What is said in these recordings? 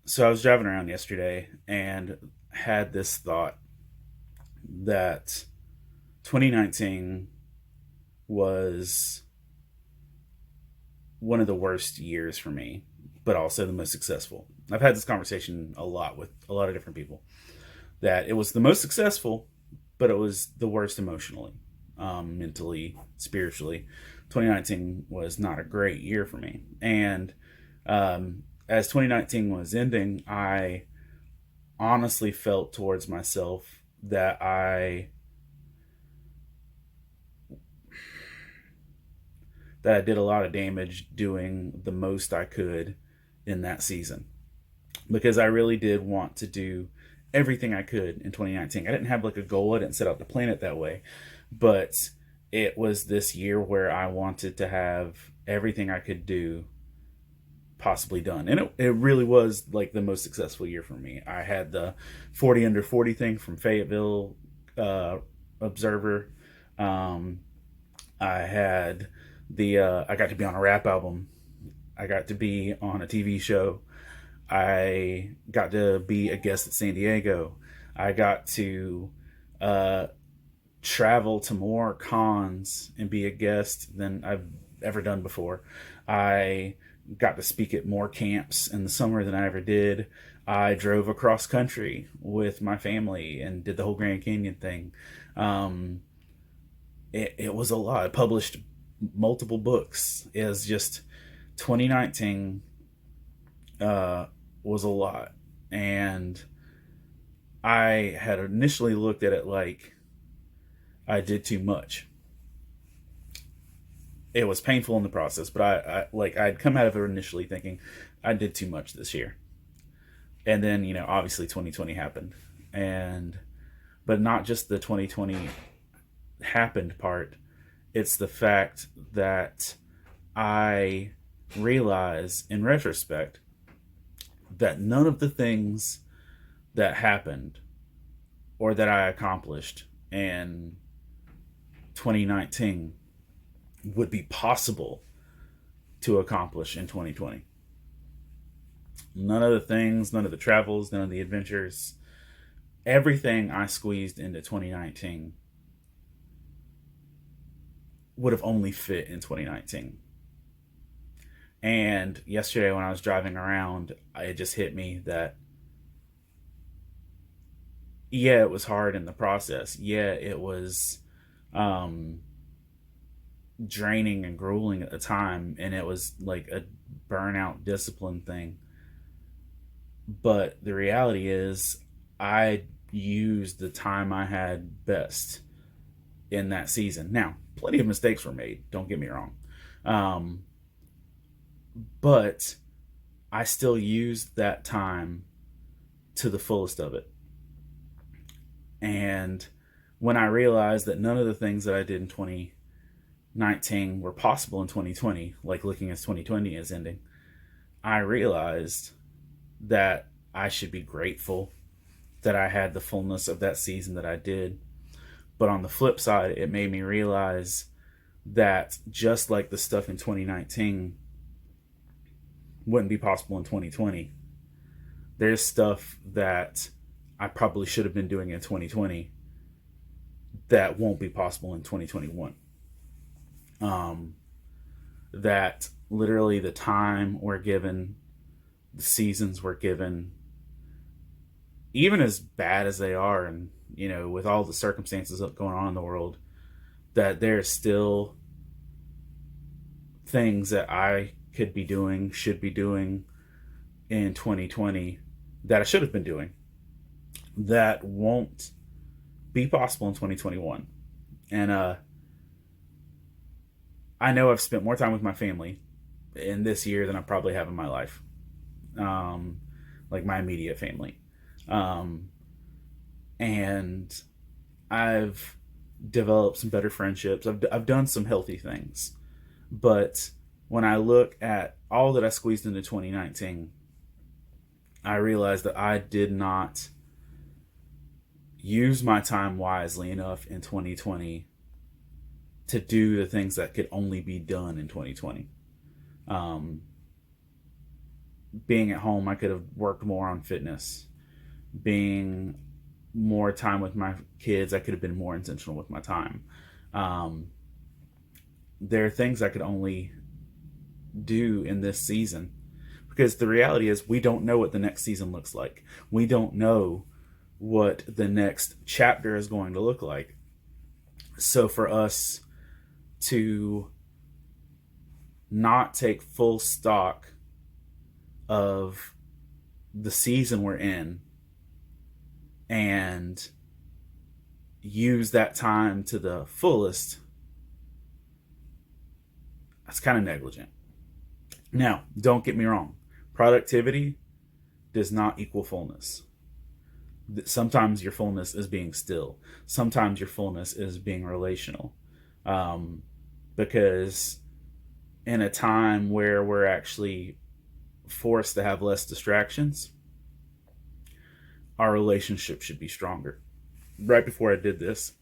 So I was driving around yesterday and had this thought that 2019 was one of the worst years for me, but also the most successful. I've had this conversation a lot with a lot of different people that it was the most successful, but it was the worst emotionally, mentally, spiritually. 2019 was not a great year for me. And as 2019 was ending, I honestly felt towards myself that I did a lot of damage doing the most I could in that season because I really did want to do everything I could in 2019. I didn't have like a goal, I didn't set out to plan it that way, but it was this year where I wanted to have everything I could do possibly done. And it really was like the most successful year for me. I had the 40 under 40 thing from Fayetteville uh, Observer. Um, I had I got to be on a rap album. I got to be on a TV show. I got to be a guest at San Diego. I got to uh, travel to more cons and be a guest than I've ever done before. I got to speak at more camps in the summer than I ever did. I drove across country with my family and did the whole Grand Canyon thing. Um, it was a lot. I published multiple books. It was just 2019 was a lot. And I had initially looked at it like I did too much. It was painful in the process, but I'd come out of it initially thinking I did too much this year. And then, obviously 2020 happened. And but not just the 2020 happened part, it's the fact that I realize in retrospect that none of the things that happened or that I accomplished in 2019 would be possible to accomplish in 2020. None of the things, none of the travels, none of the adventures, everything I squeezed into 2019 would have only fit in 2019. And yesterday, when I was driving around, it just hit me that, yeah, it was hard in the process. Yeah, it was um, draining and grueling at the time. And it was like a burnout discipline thing. But the reality is, I used the time I had best in that season. Now, plenty of mistakes were made, don't get me wrong. Um, but I still used that time to the fullest of it. And when I realized that none of the things that I did in 2019 were possible in 2020, like looking at 2020 as ending, I realized that I should be grateful that I had the fullness of that season that I did. But on the flip side, it made me realize that just like the stuff in 2019 wouldn't be possible in 2020, there's stuff that I probably should have been doing in 2020 that won't be possible in 2021. Um, that literally the time we're given, the seasons we're given, even as bad as they are, and with all the circumstances going on in the world, that there's still things that I could be doing, should be doing in 2020 that I should have been doing that won't be possible in 2021. And I know I've spent more time with my family in this year than I probably have in my life, um, like my immediate family. Um, and I've developed some better friendships. I've done some healthy things. But when I look at all that I squeezed into 2019, I realized that I did not use my time wisely enough in 2020 to do the things that could only be done in 2020. Um, being at home, I could have worked more on fitness. Being more time with my kids, I could have been more intentional with my time. Um, there are things I could only do in this season because the reality is we don't know what the next season looks like. We don't know what the next chapter is going to look like. So for us to not take full stock of the season we're in and use that time to the fullest, that's kind of negligent. Now, don't get me wrong. Productivity does not equal fullness. Sometimes your fullness is being still. Sometimes your fullness is being relational. Um, because in a time where we're actually forced to have less distractions, our relationship should be stronger. Right before I did this,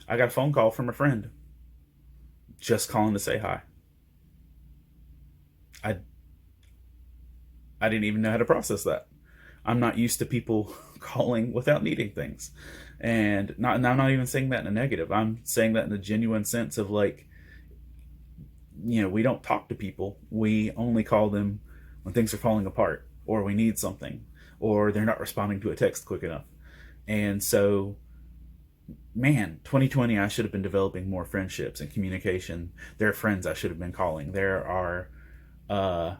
I got a phone call from a friend just calling to say hi. I I didn't even know how to process that. I'm not used to people calling without needing things. And I'm not even saying that in a negative. I'm saying that in a genuine sense of like, we don't talk to people. We only call them when things are falling apart or we need something or they're not responding to a text quick enough. And so, man, 2020, I should have been developing more friendships and communication. There are friends I should have been calling. There are uh,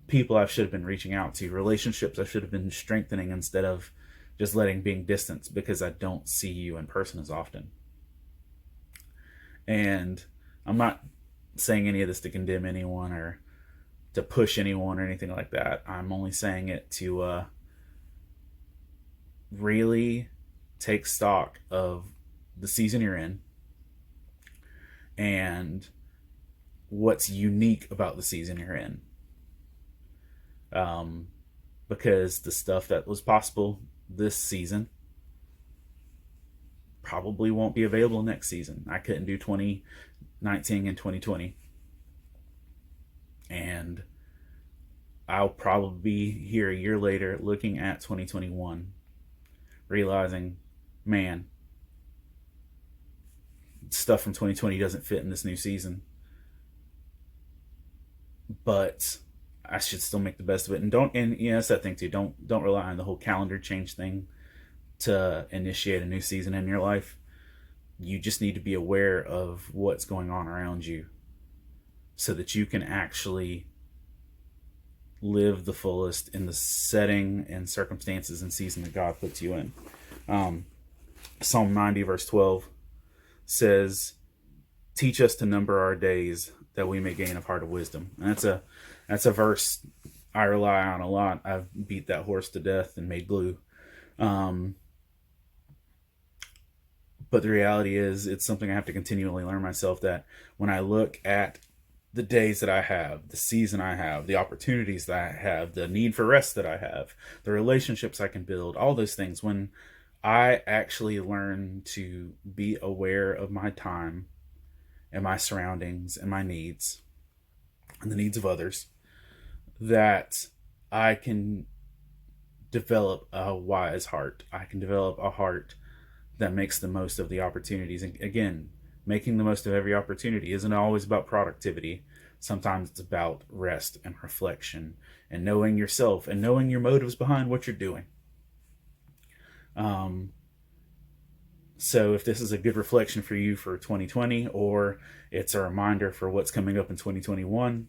people I should have been reaching out to, relationships I should have been strengthening instead of just letting being distance because I don't see you in person as often. And I'm not saying any of this to condemn anyone or to push anyone or anything like that. I'm only saying it to really take stock of the season you're in and what's unique about the season you're in. Um, because the stuff that was possible this season probably won't be available next season. I couldn't do 2019 and 2020. And I'll probably be here a year later looking at 2021, realizing, man, stuff from 2020 doesn't fit in this new season. But I should still make the best of it. And that's that thing too. Don't rely on the whole calendar change thing to initiate a new season in your life. You just need to be aware of what's going on around you so that you can actually live the fullest in the setting and circumstances and season that God puts you in. Psalm 90 verse 12 says, teach us to number our days that we may gain a heart of wisdom. And that's a verse I rely on a lot. I've beat that horse to death and made glue. But the reality is it's something I have to continually learn myself, that when I look at the days that I have, the season I have, the opportunities that I have, the need for rest that I have, the relationships I can build, all those things, when I actually learn to be aware of my time and my surroundings and my needs and the needs of others, that I can develop a wise heart. I can develop a heart that makes the most of the opportunities. And again, making the most of every opportunity isn't always about productivity. Sometimes it's about rest and reflection and knowing yourself and knowing your motives behind what you're doing. So if this is a good reflection for you for 2020, or it's a reminder for what's coming up in 2021,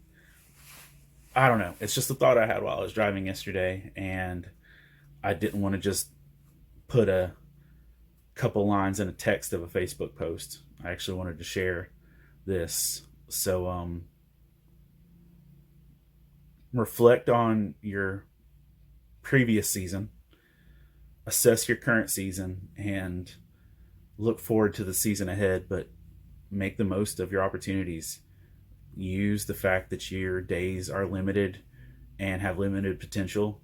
I don't know. It's just a thought I had while I was driving yesterday, and I didn't want to just put a couple lines in a text of a Facebook post. I actually wanted to share this. So reflect on your previous season, assess your current season, and look forward to the season ahead, but make the most of your opportunities. Use the fact that your days are limited and have limited potential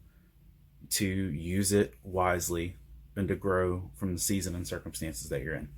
to use it wisely and to grow from the season and circumstances that you're in.